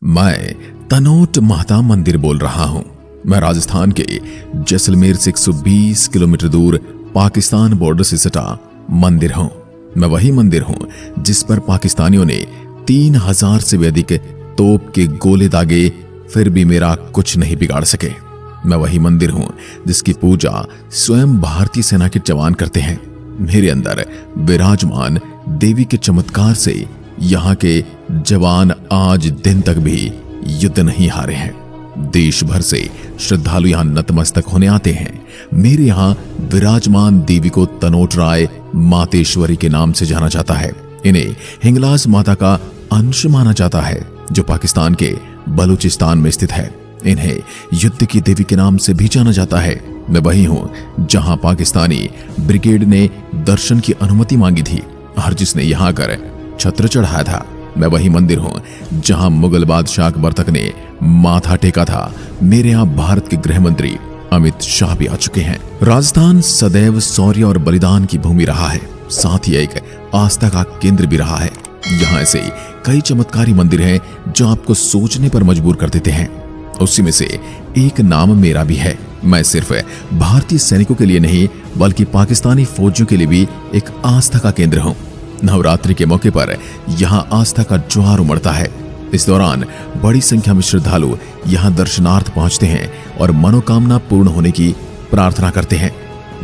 मैं तनोट माता मंदिर बोल रहा हूं। मैं राजस्थान के जैसलमेर से 120 किलोमीटर दूर पाकिस्तान बॉर्डर से सटा मंदिर हूं। मैं वही मंदिर हूं जिस पर पाकिस्तानियों ने 3000 से भी अधिक तोप के गोले दागे, फिर भी मेरा कुछ नहीं बिगाड़ सके। मैं वही मंदिर हूं जिसकी पूजा स्वयं भारतीय सेना के जवान करते हैं। मेरे अंदर विराजमान देवी के चमत्कार से यहाँ के जवान आज दिन तक भी युद्ध नहीं हारे हैं। देश भर से श्रद्धालु यहाँ नतमस्तक होने आते हैं। मेरे यहाँ विराजमान देवी को तनोट राय मातेश्वरी के नाम से जाना जाता है। इन्हें हिंगलाज माता का अंश माना जाता है जो पाकिस्तान के बलूचिस्तान में स्थित है। इन्हें युद्ध की देवी के नाम से भी जाना जाता है। मैं वही हूं जहां पाकिस्तानी ब्रिगेड ने दर्शन की अनुमति मांगी थी और जिसने यहां आकर छत्र चढ़ाया था। मैं वही मंदिर हूं जहां मुगल बादशाह अकबर तक ने माथा टेका था। मेरे यहां भारत के गृह मंत्री अमित शाह भी आ चुके हैं। राजस्थान सदैव शौर्य और बलिदान की भूमि रहा है, साथ ही एक आस्था का केंद्र भी रहा है। यहाँ ऐसे कई चमत्कारी मंदिर हैं जो आपको सोचने पर मजबूर कर देते हैं। उसी में से एक नाम मेरा भी है। मैं सिर्फ भारतीय सैनिकों के लिए नहीं बल्कि पाकिस्तानी फौजियों के लिए भी एक आस्था का केंद्र हूं। नवरात्रि के मौके पर यहां आस्था का ज्वार उमड़ता है। इस दौरान बड़ी संख्या में श्रद्धालु यहां दर्शनार्थ पहुंचते हैं और मनोकामना पूर्ण होने की प्रार्थना करते हैं।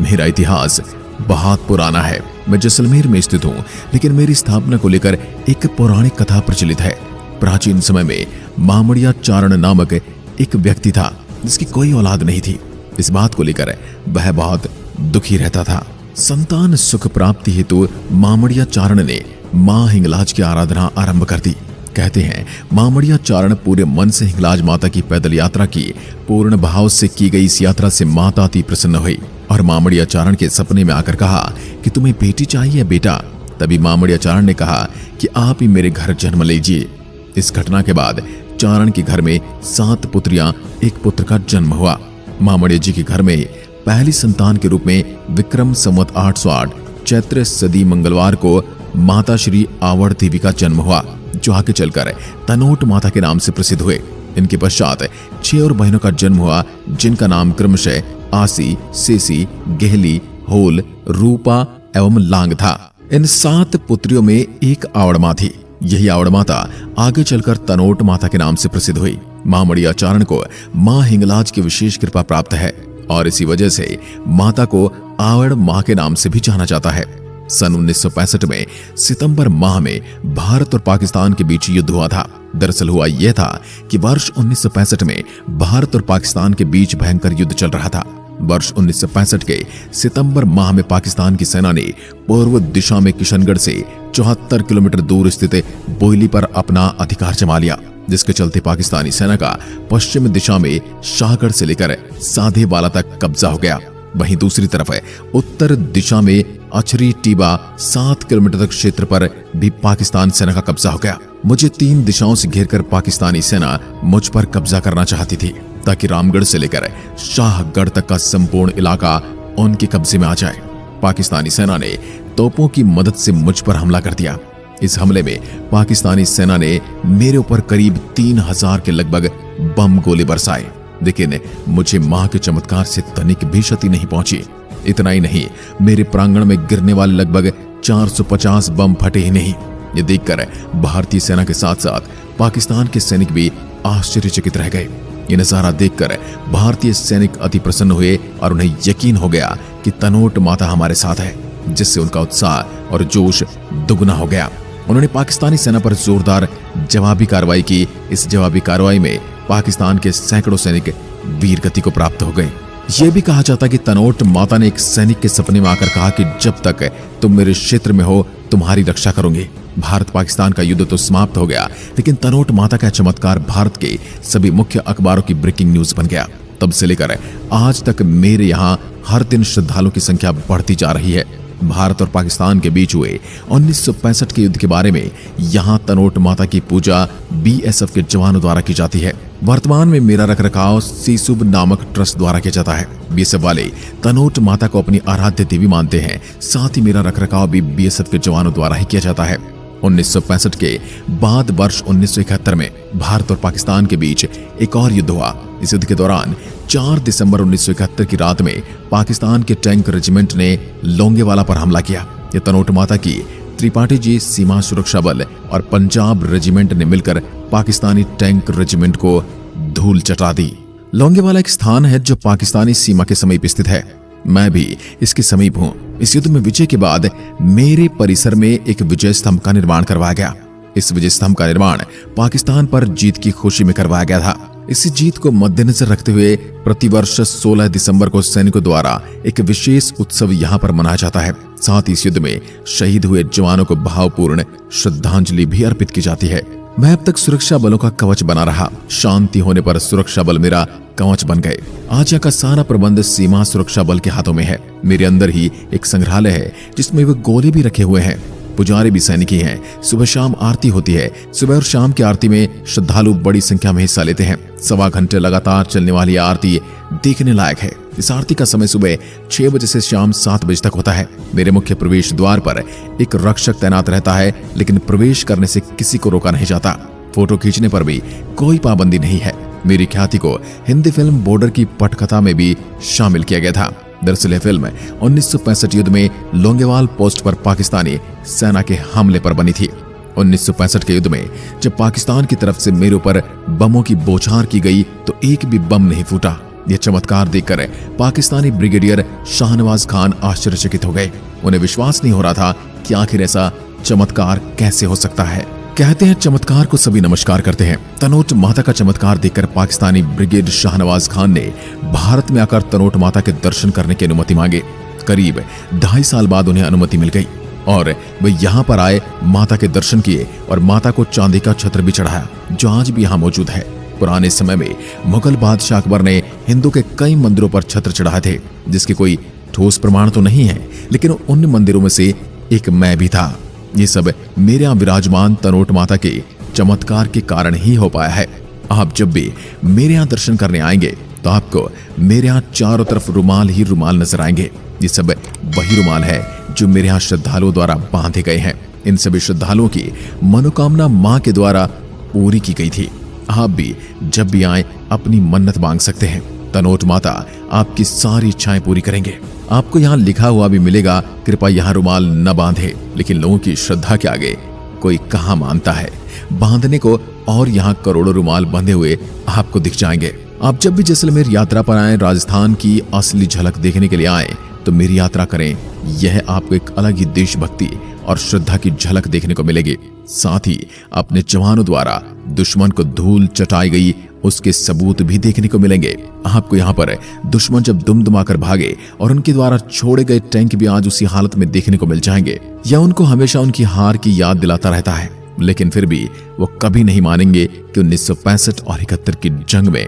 मेरा इतिहास बहुत पुराना है। मैं जैसलमेर में स्थित हूं, लेकिन मेरी स्थापना को लेकर एक पौराणिक कथा प्रचलित है। प्राचीन समय में मामड़िया चारण नामक एक व्यक्ति था जिसकी कोई औलाद नहीं थी। इस बात को लेकर वह बहुत दुखी रहता था। संतान सुख प्राप्ति हेतु मामड़िया चारण ने मां हिंगलाज की आराधना आरंभ कर दी। कहते हैं मामड़िया चारण पूरे मन से हिंगलाज माता की पैदल यात्रा की। पूर्ण भाव से की गई इस यात्रा से माता अति प्रसन्न हुई और मामड़िया चारण के सपने में आकर कहा कि तुम्हें बेटी चाहिए बेटा। तभी मामड़िया चारण ने कहा कि आप ही मेरे घर जन्म लीजिए। इस घटना के बाद चारण के घर में 7 पुत्रियां, 1 पुत्र का जन्म हुआ। मामड़िया जी के घर में पहली संतान के रूप में विक्रम संवत 808 चैत्र सदी मंगलवार को माता श्री आवड़ देवी का जन्म हुआ, जो आगे चलकर तनोट माता के नाम से प्रसिद्ध हुए। इनके पश्चात 6 और बहनों का जन्म हुआ, जिनका नाम क्रमशः आसी, सेसी, गहली, होल, रूपा एवं लांग था। इन 7 पुत्रियों में एक आवड़ मां थी। यही आवड़ माता आगे चलकर तनोट माता के नाम से प्रसिद्ध हुई। मामड़िया चारण को मां हिंगलाज की विशेष कृपा प्राप्त है और इसी वजह से माता को आवड़ मां के नाम से भी जाना जाता है। सन 1965 में सितंबर माह में भारत और पाकिस्तान के बीच युद्ध हुआ था। दरअसल हुआ यह था कि वर्ष 1965 में भारत और पाकिस्तान के बीच भयंकर युद्ध चल रहा था। वर्ष 1965 के सितंबर माह में पाकिस्तान की सेना ने पूर्व दिशा में किशनगढ़ से 74 किलोमीटर दूर स्थित बोयली पर अपना अधिकार जमा लिया, जिसके चलते पाकिस्तानी सेना का पश्चिम दिशा में शाहगढ़ से लेकर साधेवाला तक कब्जा हो गया। वहीं दूसरी तरफ उत्तर दिशा में अछरी टीबा 7 किलोमीटर तक क्षेत्र पर भी पाकिस्तान सेना का कब्जा हो गया। मुझे 3 दिशाओं से घेरकर पाकिस्तानी सेना मुझ पर कब्जा करना चाहती थी ताकि रामगढ़ से लेकर शाहगढ़ तक का संपूर्ण इलाका उनके कब्जे में आ जाए। पाकिस्तानी सेना ने तोपों की मदद से मुझ पर हमला कर दिया। इस हमले में पाकिस्तानी सेना ने मेरे ऊपर करीब 3000 के लगभग बम गोले बरसाए, लेकिन मुझे मां के चमत्कार से तनिक भी क्षति नहीं पहुंची। इतना ही नहीं, मेरे प्रांगण में गिरने वाले लगभग 450 बम फटे ही नहीं। ये देखकर भारतीय सेना के साथ साथ पाकिस्तान के सैनिक भी आश्चर्यचकित रह गए। ये नजारा देखकर भारतीय सैनिक अति प्रसन्न हुए और उन्हें यकीन हो गया कि तनोट माता हमारे साथ है, जिससे उनका उत्साह और जोश दुगना हो गया। उन्होंने पाकिस्तानी सेना पर जोरदार जवाबी कार्रवाई की। इस जवाबी कार्रवाई में पाकिस्तान के सैकड़ों सैनिक वीरगति को प्राप्त हो गए। यह भी कहा जाता कि तनोट माता ने एक सैनिक के सपने में आकर कहा कि जब तक तुम मेरे क्षेत्र में हो तुम्हारी रक्षा करूंगी। भारत पाकिस्तान का युद्ध तो समाप्त हो गया, लेकिन तनोट माता का चमत्कार भारत के सभी मुख्य अखबारों की ब्रेकिंग न्यूज बन गया। तब से लेकर आज तक मेरे यहाँ हर दिन श्रद्धालुओं की संख्या बढ़ती जा रही है। भारत और पाकिस्तान के बीच हुए 1965 के युद्ध के बारे में यहाँ तनोट माता की पूजा BSF के जवानों द्वारा की जाती है। वर्तमान में मेरा रखरखाव सीसुब नामक ट्रस्ट द्वारा किया जाता है। BSF वाले तनोट माता को अपनी आराध्य देवी मानते हैं। साथ ही मेरा रखरखाव भी BSF के जवानों द्वारा ही किया जाता है। 1965 के बाद वर्ष 1971 में भारत और पाकिस्तान के बीच एक और युद्ध हुआ। इस युद्ध के दौरान 4 दिसंबर 1971 की रात में पाकिस्तान के टैंक रेजिमेंट ने लोंगेवाला पर हमला किया। यह तनोट माता की त्रिपाठी जी सीमा सुरक्षा बल और पंजाब रेजिमेंट ने मिलकर पाकिस्तानी टैंक रेजिमेंट को धूल चटा दी। लोंगेवाला एक स्थान है जो पाकिस्तानी सीमा के समीप स्थित है। मैं भी इसके समीप हूं। इस युद्ध में विजय के बाद मेरे परिसर में एक विजय स्तंभ का निर्माण करवाया गया। इस विजय स्तंभ का निर्माण पाकिस्तान पर जीत की खुशी में करवाया गया था। इस जीत को मद्देनजर रखते हुए प्रतिवर्ष 16 दिसंबर को सैनिकों द्वारा एक विशेष उत्सव यहाँ पर मनाया जाता है। साथ ही इस युद्ध में शहीद हुए जवानों को भावपूर्ण श्रद्धांजलि भी अर्पित की जाती है। मैं अब तक सुरक्षा बलों का कवच बना रहा। शांति होने पर सुरक्षा बल मेरा कवच बन गए। आज यहाँ का सारा प्रबंध सीमा सुरक्षा बल के हाथों में है। मेरे अंदर ही एक संग्रहालय है जिसमें वे गोले भी रखे हुए हैं। पुजारी भी सैनिक ही हैं। सुबह शाम आरती होती है। सुबह और शाम की आरती में श्रद्धालु बड़ी संख्या में हिस्सा लेते हैं। 1.25 घंटे लगातार चलने वाली आरती देखने लायक है। इस आरती का समय सुबह 6 बजे से शाम 7 बजे तक होता है। मेरे मुख्य प्रवेश द्वार पर एक रक्षक तैनात रहता है, लेकिन प्रवेश करने से किसी को रोका नहीं जाता। फोटो खींचने पर भी कोई पाबंदी नहीं है। मेरी ख्याति को हिंदी फिल्म बॉर्डर की पटकथा में भी शामिल किया गया था। दरअसल यह फिल्म 1965 युद्ध में लोंगेवाल पोस्ट पर पाकिस्तानी सेना के हमले पर बनी थी। 1965 के युद्ध में जब पाकिस्तान की तरफ से मेरे ऊपर बमों की बौछार की गई तो एक भी बम नहीं फूटा। यह चमत्कार देखकर पाकिस्तानी ब्रिगेडियर शाहनवाज खान आश्चर्यचकित हो गए। उन्हें विश्वास नहीं हो रहा था कि आखिर ऐसा चमत्कार कैसे हो सकता है। कहते हैं चमत्कार को सभी नमस्कार करते हैं। तनोट माता का चमत्कार देखकर पाकिस्तानी ब्रिगेड शाहनवाज खान ने भारत में आकर तनोट माता के दर्शन करने की अनुमति मांगे। करीब 2.5 साल बाद उन्हें अनुमति मिल गई और वे यहाँ पर आए, माता के दर्शन किए और माता को चांदी का छत्र भी चढ़ाया जो आज भी यहाँ मौजूद है। पुराने समय में मुगल बादशाह अकबर ने हिंदू के कई मंदिरों पर छत्र चढ़ाए थे, जिसके कोई ठोस प्रमाण तो नहीं है, लेकिन उन मंदिरों में से एक मैं भी था। ये सब मेरे यहाँ विराजमान तनोट माता के चमत्कार के कारण ही हो पाया है। आप जब भी मेरे यहाँ दर्शन करने आएंगे तो आपको मेरे यहाँ चारों तरफ रुमाल ही रुमाल नजर आएंगे। ये सब वही रुमाल है जो मेरे यहाँ श्रद्धालुओं द्वारा बांधे गए हैं। इन सभी श्रद्धालुओं की मनोकामना माँ के द्वारा पूरी की गई थी। आप भी जब भी आए अपनी मन्नत मांग सकते हैं। तनोट माता आपकी सारी इच्छाएं पूरी करेंगे। आपको यहाँ लिखा हुआ भी मिलेगा, कृपया यहाँ रुमाल न बांधे, लेकिन लोगों की श्रद्धा के आगे कोई कहाँ मानता है बांधने को, और यहाँ करोड़ों रुमाल बंधे हुए आपको दिख जाएंगे। आप जब भी जैसलमेर यात्रा पर आए, राजस्थान की असली झलक देखने के लिए आए, तो मेरी यात्रा करें। यह आपको एक अलग ही देशभक्ति और श्रद्धा की झलक देखने को मिलेगी। साथ ही अपने जवानों द्वारा दुश्मन को धूल चटाई गई उसके सबूत भी देखने को मिलेंगे। आपको यहाँ पर दुश्मन जब दुमदुमाकर भागे और उनके द्वारा छोड़े गए टैंक भी आज उसी हालत में देखने को मिल जाएंगे। यह उनको हमेशा उनकी हार की याद दिलाता रहता है, लेकिन फिर भी वो कभी नहीं मानेंगे कि 1965 और 71 की जंग में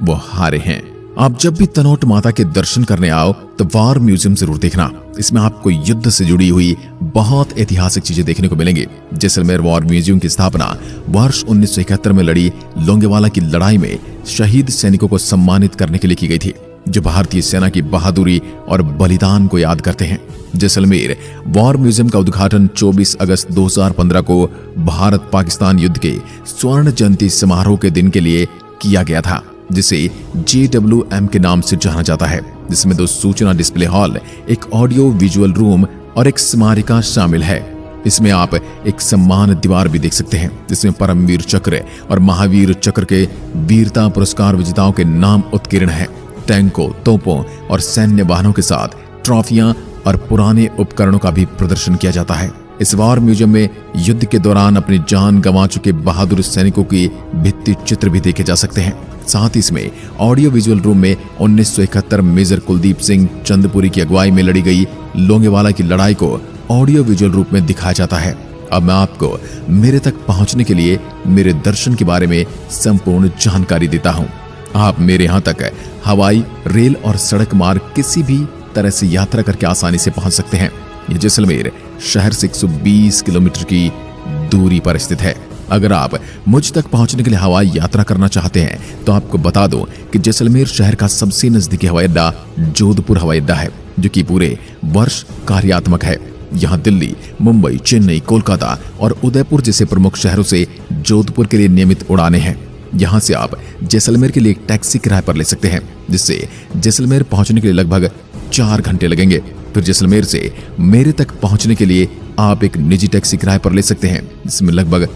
वो हारे हैं। आप जब भी तनोट माता के दर्शन करने आओ तो वॉर म्यूजियम जरूर देखना। इसमें आपको युद्ध से जुड़ी हुई बहुत ऐतिहासिक चीजें देखने को मिलेंगी। जैसलमेर वॉर म्यूजियम की स्थापना वर्ष 1971 में लड़ी लोंगेवाला की लड़ाई में शहीद सैनिकों को सम्मानित करने के लिए की गई थी, जो भारतीय सेना की बहादुरी और बलिदान को याद करते हैं। जैसलमेर वॉर म्यूजियम का उद्घाटन 24 अगस्त 2015 को भारत पाकिस्तान युद्ध के स्वर्ण जयंती समारोह के दिन के लिए किया गया था, जिसे JWM के नाम से जाना जाता है, जिसमें 2 सूचना डिस्प्ले हॉल, एक ऑडियो विजुअल रूम और एक स्मारिका शामिल है। इसमें आप एक सम्मान दीवार भी देख सकते हैं, जिसमें परमवीर चक्र और महावीर चक्र के वीरता पुरस्कार विजेताओं के नाम उत्कीर्ण हैं। टैंकों, तोपों और सैन्य वाहनों के साथ ट्रॉफियां और पुराने उपकरणों का भी प्रदर्शन किया जाता है। इस वॉर म्यूजियम में युद्ध के दौरान अपनी जान गंवा चुके बहादुर सैनिकों की भित्ति चित्र भी देखे जा सकते हैं। साथ ही इसमें ऑडियो विजुअल रूम में 1971 मेजर कुलदीप सिंह चंदपुरी की अगुवाई में लड़ी गई लोंगेवाला की लड़ाई को ऑडियो विजुअल रूप में दिखाया जाता है। अब मैं आपको मेरे तक पहुंचने के लिए मेरे दर्शन के बारे में संपूर्ण जानकारी देता हूं। आप मेरे यहाँ तक हवाई, रेल और सड़क मार्ग किसी भी तरह से यात्रा करके आसानी से पहुंच सकते हैं। ये जैसलमेर शहर से 120 किलोमीटर की दूरी पर स्थित है। अगर आप मुझ तक पहुंचने के लिए हवाई यात्रा करना चाहते हैं तो आपको बता दूं कि जैसलमेर शहर का सबसे नजदीकी हवाई अड्डा जोधपुर हवाई अड्डा है, जो कि पूरे वर्ष कार्यात्मक है। यहाँ दिल्ली, मुंबई, चेन्नई, कोलकाता और उदयपुर जैसे प्रमुख शहरों से जोधपुर के लिए नियमित उड़ानें हैं। यहाँ से आप जैसलमेर के लिए एक टैक्सी किराए पर ले सकते हैं, जिससे जैसलमेर पहुंचने के लिए लगभग 4 घंटे लगेंगे। फिर जैसलमेर से मेरे तक पहुंचने के लिए आप एक निजी टैक्सी किराए पर ले सकते हैं, जिसमें लगभग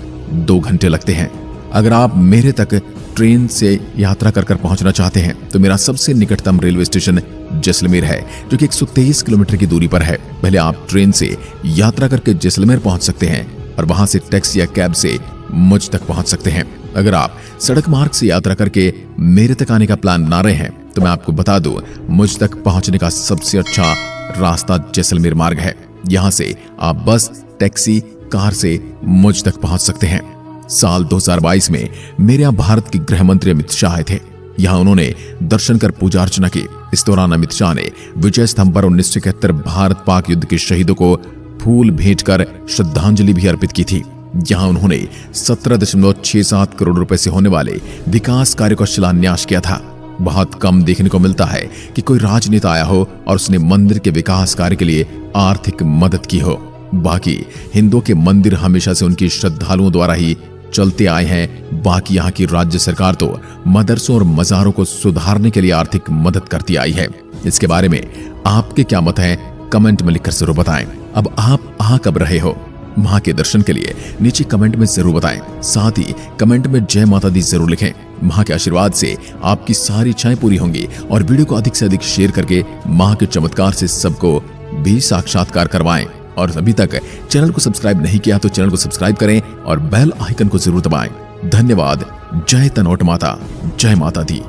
2 घंटे लगते हैं। अगर आप मेरे तक ट्रेन से यात्रा कर पहुंचना चाहते हैं तो मेरा सबसे निकटतम रेलवे स्टेशन जैसलमेर है, जो कि 123 किलोमीटर की दूरी पर है। पहले आप ट्रेन से यात्रा करके जैसलमेर पहुंच सकते हैं और वहां से टैक्सी या कैब से मुझ तक पहुंच सकते हैं। अगर आप सड़क मार्ग से यात्रा करके मेरे तक आने का प्लान ना रहे हैं तो मैं आपको बता दूं, मुझ तक पहुंचने का सबसे अच्छा रास्ता जैसलमेर मार्ग है। यहां से आप बस, टैक्सी, कार से मुझ तक पहुंच सकते हैं। साल 2022 में मेरे यहाँ भारत के गृह मंत्री अमित शाह आए थे। यहाँ उन्होंने दर्शन कर पूजा अर्चना की। इस दौरान अमित शाह ने विजय स्तंभ पर 1971 भारत पाक युद्ध के शहीदों को फूल भेंट कर श्रद्धांजलि भी अर्पित की थी। यहाँ उन्होंने 17.67 करोड़ रुपए से होने वाले विकास कार्य का शिलान्यास किया था। बहुत कम देखने को मिलता है कि कोई राजनेता आया हो और उसने मंदिर के विकास कार्य के लिए आर्थिक मदद की हो। बाकी हिंदुओं के मंदिर हमेशा से उनकी श्रद्धालुओं द्वारा ही चलते आए हैं। बाकी यहाँ की राज्य सरकार तो मदरसों और मजारों को सुधारने के लिए आर्थिक मदद करती आई है। इसके बारे में आपके क्या मत है, कमेंट में लिखकर जरूर बताएं। अब आप आ कब रहे हो मां के दर्शन के लिए, नीचे कमेंट में जरूर बताएं। साथ ही कमेंट में जय माता दी जरूर लिखें। मां के आशीर्वाद से आपकी सारी इच्छाएं पूरी होंगी। और वीडियो को अधिक से अधिक शेयर करके मां के चमत्कार से सबको भी साक्षात्कार करवाएं। और अभी तक चैनल को सब्सक्राइब नहीं किया तो चैनल को सब्सक्राइब करें और बेल आइकन को जरूर दबाएं। धन्यवाद। जय तनोट माता, जय माता दी।